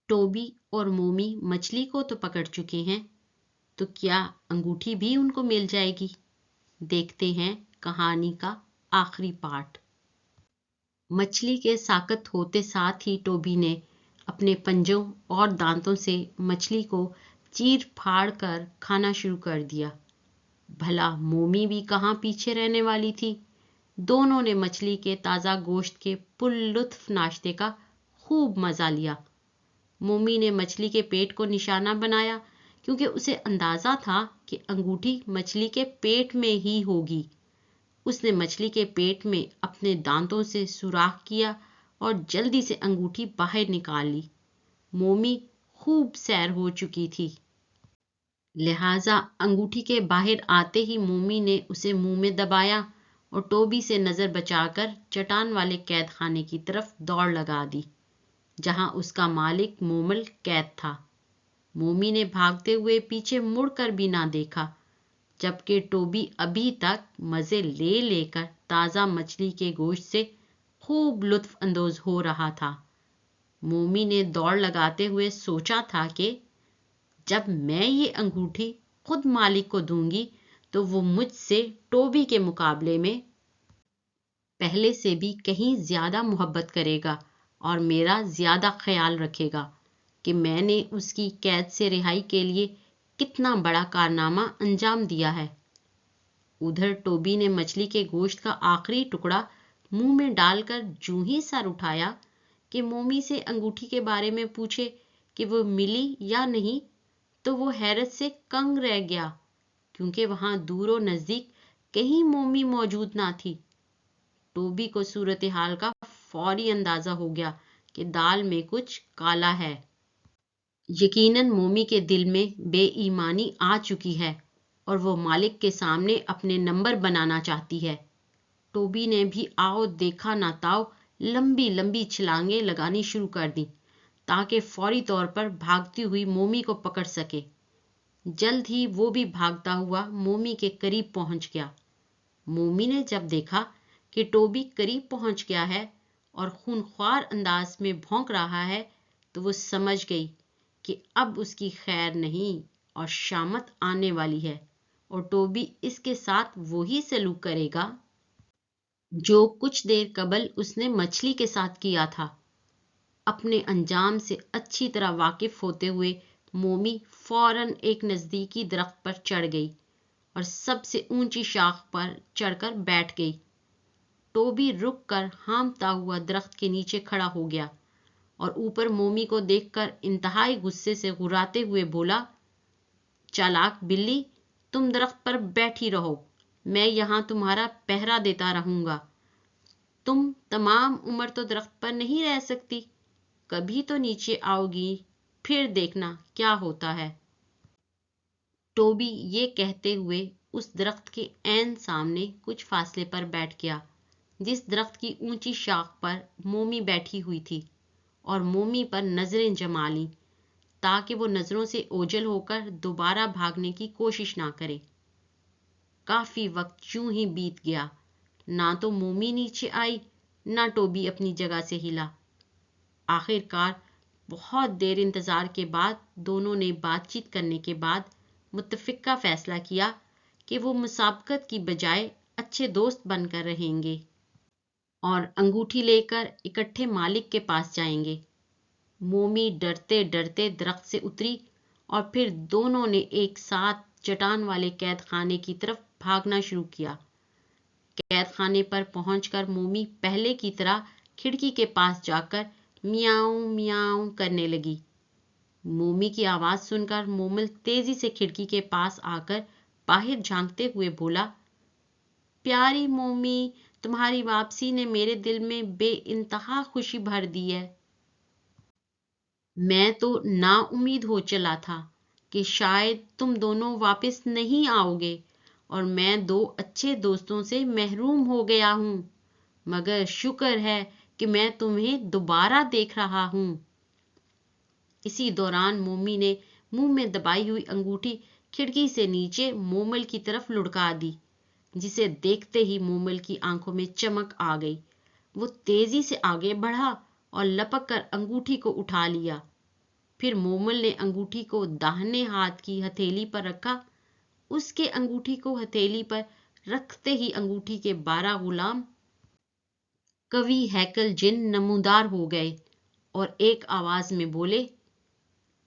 ٹوبی اور مومی مچھلی کو تو پکڑ چکے ہیں، تو کیا انگوٹھی بھی ان کو مل جائے گی؟ دیکھتے ہیں کہانی کا آخری پارٹ۔ مچھلی کے ساکت ہوتے ساتھ ہی ٹوبی نے اپنے پنجوں اور دانتوں سے مچھلی کو چیر پھاڑ کر کھانا شروع کر دیا۔ بھلا مومی بھی کہاں پیچھے رہنے والی تھی؟ دونوں نے مچھلی کے تازہ گوشت کے پر لطف ناشتے کا خوب مزہ لیا۔ مومی نے مچھلی کے پیٹ کو نشانہ بنایا کیونکہ اسے اندازہ تھا کہ انگوٹھی مچھلی کے پیٹ میں ہی ہوگی۔ اس نے مچھلی کے پیٹ میں اپنے دانتوں سے سوراخ کیا اور جلدی سے انگوٹھی باہر نکال لی۔ مومی خوب سیر ہو چکی تھی، لہذا انگوٹھی کے باہر آتے ہی مومی نے اسے منہ میں دبایا اور ٹوبی سے نظر بچا کر چٹان والے قید خانے کی طرف دوڑ لگا دی، جہاں اس کا مالک مومل قید تھا۔ مومی نے بھاگتے ہوئے پیچھے مڑ کر بھی نہ دیکھا، جبکہ ٹوبی ابھی تک مزے لے لے کر تازہ مچھلی کے گوشت سے خوب لطف اندوز ہو رہا تھا۔ مومی نے دوڑ لگاتے ہوئے سوچا تھا کہ جب میں یہ انگوٹھی خود مالک کو دوں گی تو وہ مجھ سے ٹوبی کے مقابلے میں پہلے سے بھی کہیں زیادہ محبت کرے گا اور میرا زیادہ خیال رکھے گا کہ میں نے اس کی قید سے رہائی کے لیے کتنا بڑا کارنامہ انجام دیا ہے۔ ادھر ٹوبی نے مچھلی کے گوشت کا آخری ٹکڑا منہ میں ڈال کر جوں ہی سر اٹھایا کہ مومی سے انگوٹھی کے بارے میں پوچھے کہ وہ ملی یا نہیں، تو وہ حیرت سے کنگ رہ گیا، کیونکہ وہاں دور و نزدیک کہیں مومی موجود نہ تھی۔ ٹوبی کو صورتحال کا فوری اندازہ ہو گیا کہ دال میں کچھ کالا ہے۔ یقیناً مومی کے دل میں بے ایمانی آ چکی ہے اور وہ مالک کے سامنے اپنے نمبر بنانا چاہتی ہے۔ ٹوبی نے بھی آؤ دیکھا نہ تاؤ لمبی لمبی چھلانگیں لگانی شروع کر دیں تاکہ فوری طور پر بھاگتی ہوئی مومی کو پکڑ سکے۔ جلد ہی وہ بھی بھاگتا ہوا مومی کے قریب پہنچ گیا۔ مومی نے جب دیکھا کہ ٹوبی قریب پہنچ گیا ہے اور خونخوار انداز میں بھونک رہا ہے تو وہ سمجھ گئی کہ اب اس کی خیر نہیں اور شامت آنے والی ہے، اور ٹوبی اس کے ساتھ وہی سلوک کرے گا جو کچھ دیر قبل اس نے مچھلی کے ساتھ کیا تھا۔ اپنے انجام سے اچھی طرح واقف ہوتے ہوئے مومی فوراً ایک نزدیکی درخت پر چڑھ گئی اور سب سے اونچی شاخ پر چڑھ کر بیٹھ گئی۔ ٹوبی رک کر ہامتا ہوا درخت کے نیچے کھڑا ہو گیا اور اوپر مومی کو دیکھ کر انتہائی غصے سے غراتے ہوئے بولا، چالاک بلی، تم درخت پر بیٹھی رہو، میں یہاں تمہارا پہرا دیتا رہوں گا۔ تم تمام عمر تو درخت پر نہیں رہ سکتی، کبھی تو نیچے آؤ گی، پھر دیکھنا کیا ہوتا ہے۔ ٹوبی یہ کہتے ہوئے اس درخت کے عین سامنے کچھ فاصلے پر بیٹھ گیا جس درخت کی اونچی شاخ پر مومی بیٹھی ہوئی تھی، اور مومی پر نظریں جما لیں تاکہ وہ نظروں سے اوجھل ہو کر دوبارہ بھاگنے کی کوشش نہ کرے۔ کافی وقت یوں ہی بیت گیا، نہ تو مومی نیچے آئی نہ ٹوبی اپنی جگہ سے ہلا۔ آخر کار بہت دیر انتظار کے بعد دونوں نے بات چیت کرنے کے بعد متفقہ فیصلہ کیا کہ وہ مسابقت کی بجائے اچھے دوست بن کر رہیں گے اور انگوٹھی لے کر اکٹھے مالک کے پاس جائیں گے۔ مومی ڈرتے ڈرتے درخت سے اتری اور پھر دونوں نے ایک ساتھ چٹان والے قید خانے کی طرف بھاگنا شروع کیا۔ قید خانے پر پہنچ کر مومی پہلے کی طرح کھڑکی کے پاس جا کر میاؤں میاؤں کرنے لگی۔ مومی کی آواز سن کر مومل تیزی سے کھڑکی کے پاس آ کر باہر جھانکتے ہوئے بولا، پیاری مومی، تمہاری واپسی نے میرے دل میں بے انتہا خوشی بھر دی ہے۔ میں تو نا امید ہو چلا تھا کہ شاید تم دونوں واپس نہیں آؤ گے اور میں دو اچھے دوستوں سے محروم ہو گیا ہوں، مگر شکر ہے کہ میں تمہیں دوبارہ دیکھ رہا ہوں۔ اسی دوران مومی نے منہ میں دبائی ہوئی انگوٹھی کھڑکی سے نیچے مومل کی طرف لڑکا دی، جسے دیکھتے ہی مومل کی آنکھوں میں چمک آ گئی۔ وہ تیزی سے آگے بڑھا اور لپک کر انگوٹھی کو اٹھا لیا۔ پھر مومل نے انگوٹھی کو داہنے ہاتھ کی ہتھیلی پر رکھا. اس کے انگوٹھی کو ہتھیلی پر رکھتے ہی انگوٹھی کے 12 غلام قوی ہیکل جن نمودار ہو گئے اور ایک آواز میں بولے،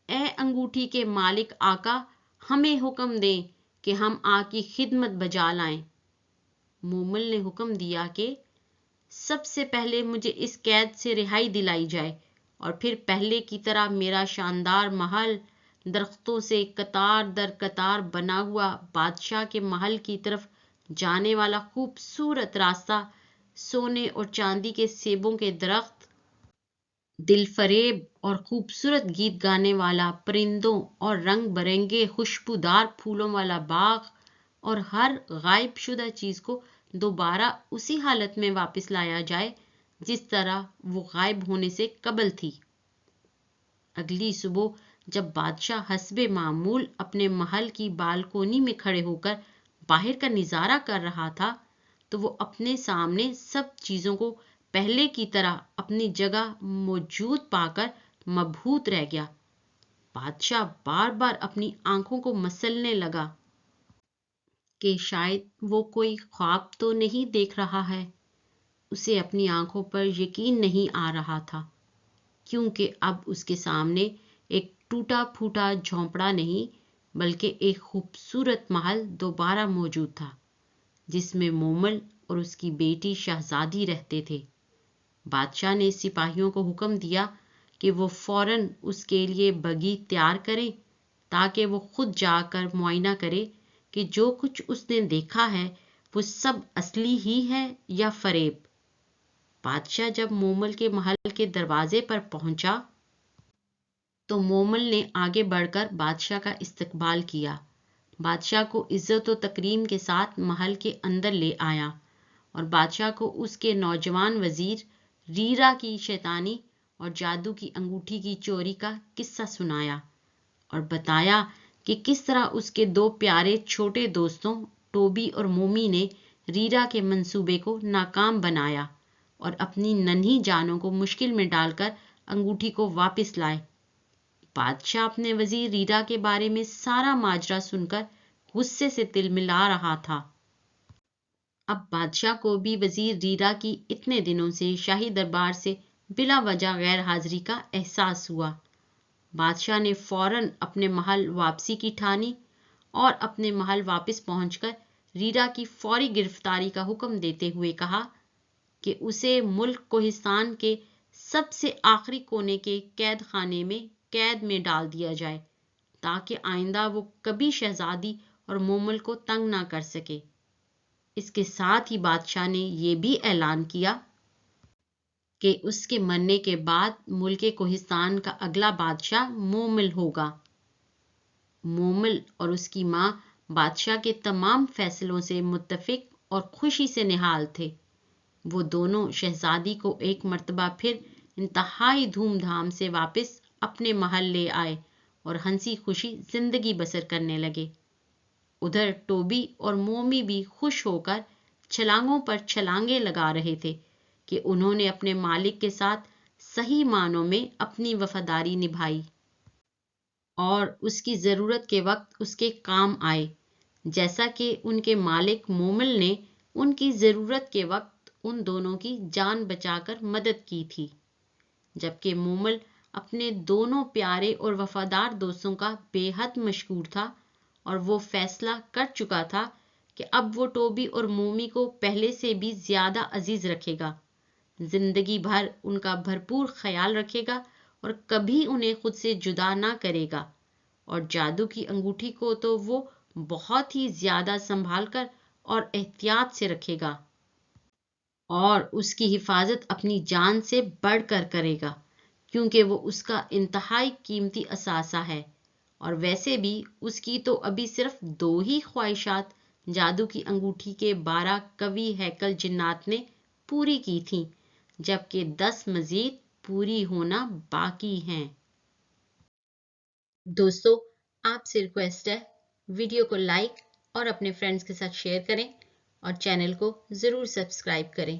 اے انگوٹھی کے مالک آقا، ہمیں حکم دیں کہ ہم آپ کی خدمت بجا لائیں. مومل نے حکم دیا کہ سب سے پہلے مجھے اس قید سے رہائی دلائی جائے اور پھر پہلے کی طرح میرا شاندار محل، درختوں سے قطار در قطار بنا ہوا بادشاہ کے محل کی طرف جانے والا خوبصورت راستہ، سونے اور چاندی کے سیبوں کے درخت، دل فریب اور خوبصورت گیت گانے والا پرندوں اور رنگ برنگے خوشبودار پھولوں والا باغ، اور ہر غائب شدہ چیز کو دوبارہ اسی حالت میں واپس لایا جائے جس طرح وہ غائب ہونے سے قبل تھی. اگلی صبح جب بادشاہ حسب معمول اپنے محل کی بالکونی میں کھڑے ہو کر باہر کا نظارہ کر رہا تھا تو وہ اپنے سامنے سب چیزوں کو پہلے کی طرح اپنی جگہ موجود پا کر مبہوت رہ گیا. بادشاہ بار بار اپنی آنکھوں کو مسلنے لگا کہ شاید وہ کوئی خواب تو نہیں دیکھ رہا ہے. اسے اپنی آنکھوں پر یقین نہیں آ رہا تھا، کیونکہ اب اس کے سامنے ایک ٹوٹا پھوٹا جھونپڑا نہیں بلکہ ایک خوبصورت محل دوبارہ موجود تھا جس میں مومل اور اس کی بیٹی شہزادی رہتے تھے. بادشاہ نے سپاہیوں کو حکم دیا کہ وہ فوراً اس کے لیے بگی تیار کریں تاکہ وہ خود جا کر معائنہ کرے کہ جو کچھ اس نے دیکھا ہے وہ سب اصلی ہی ہے یا فریب. بادشاہ جب مومل کے محل کے دروازے پر پہنچا تو مومل نے آگے بڑھ کر بادشاہ کا استقبال کیا. بادشاہ کو عزت و تکریم کے ساتھ محل کے اندر لے آیا اور بادشاہ کو اس کے نوجوان وزیر ریرا کی شیطانی اور جادو کی انگوٹھی کی چوری کا قصہ سنایا اور بتایا کہ کس طرح اس کے 2 پیارے چھوٹے دوستوں ٹوبی اور مومی نے ریرا کے منصوبے کو ناکام بنایا اور اپنی ننھی جانوں کو مشکل میں ڈال کر انگوٹھی کو واپس لائے. بادشاہ اپنے وزیر ریرا کے بارے میں سارا ماجرا سن کر غصے سے تلملا رہا تھا. اب بادشاہ کو بھی وزیر ریرا کی اتنے دنوں سے شاہی دربار سے بلا وجہ غیر حاضری کا احساس ہوا. بادشاہ نے فوراً اپنے محل واپسی کی ٹھانی اور اپنے محل واپس پہنچ کر ریرا کی فوری گرفتاری کا حکم دیتے ہوئے کہا کہ اسے ملک کوہستان کے سب سے آخری کونے کے قید خانے میں قید میں ڈال دیا جائے تاکہ آئندہ وہ کبھی شہزادی اور مومل کو تنگ نہ کر سکے. اس کے ساتھ ہی بادشاہ نے یہ بھی اعلان کیا کہ اس کے مرنے کے بعد ملک کوہستان کا اگلا بادشاہ مومل ہوگا. مومل اور اس کی ماں بادشاہ کے تمام فیصلوں سے متفق اور خوشی سے نہال تھے. وہ دونوں شہزادی کو ایک مرتبہ پھر انتہائی دھوم دھام سے واپس اپنے محل لے آئے اور ہنسی خوشی زندگی بسر کرنے لگے. ادھر ٹوبی اور مومی بھی خوش ہو کر چھلانگوں پر چھلانگیں لگا رہے تھے کہ انہوں نے اپنے مالک کے ساتھ صحیح معنوں میں اپنی وفاداری نبھائی اور اس کی ضرورت کے وقت اس کے کام آئے، جیسا کہ ان کے مالک مومل نے ان کی ضرورت کے وقت ان دونوں کی جان بچا کر مدد کی تھی. جبکہ مومل اپنے دونوں پیارے اور وفادار دوستوں کا بے حد مشکور تھا اور وہ فیصلہ کر چکا تھا کہ اب وہ ٹوبی اور مومی کو پہلے سے بھی زیادہ عزیز رکھے گا، زندگی بھر ان کا بھرپور خیال رکھے گا اور کبھی انہیں خود سے جدا نہ کرے گا، اور جادو کی انگوٹھی کو تو وہ بہت ہی زیادہ سنبھال کر اور احتیاط سے رکھے گا اور اس کی حفاظت اپنی جان سے بڑھ کر کرے گا، کیونکہ وہ اس کا انتہائی قیمتی اثاثہ ہے. اور ویسے بھی اس کی تو ابھی صرف 2 ہی خواہشات جادو کی انگوٹھی کے 12 قوی ہیکل جنات نے پوری کی تھیں، جبکہ 10 مزید پوری ہونا باقی ہیں. دوستو، آپ سے ریکویسٹ ہے ویڈیو کو لائک اور اپنے فرینڈز کے ساتھ شیئر کریں اور چینل کو ضرور سبسکرائب کریں.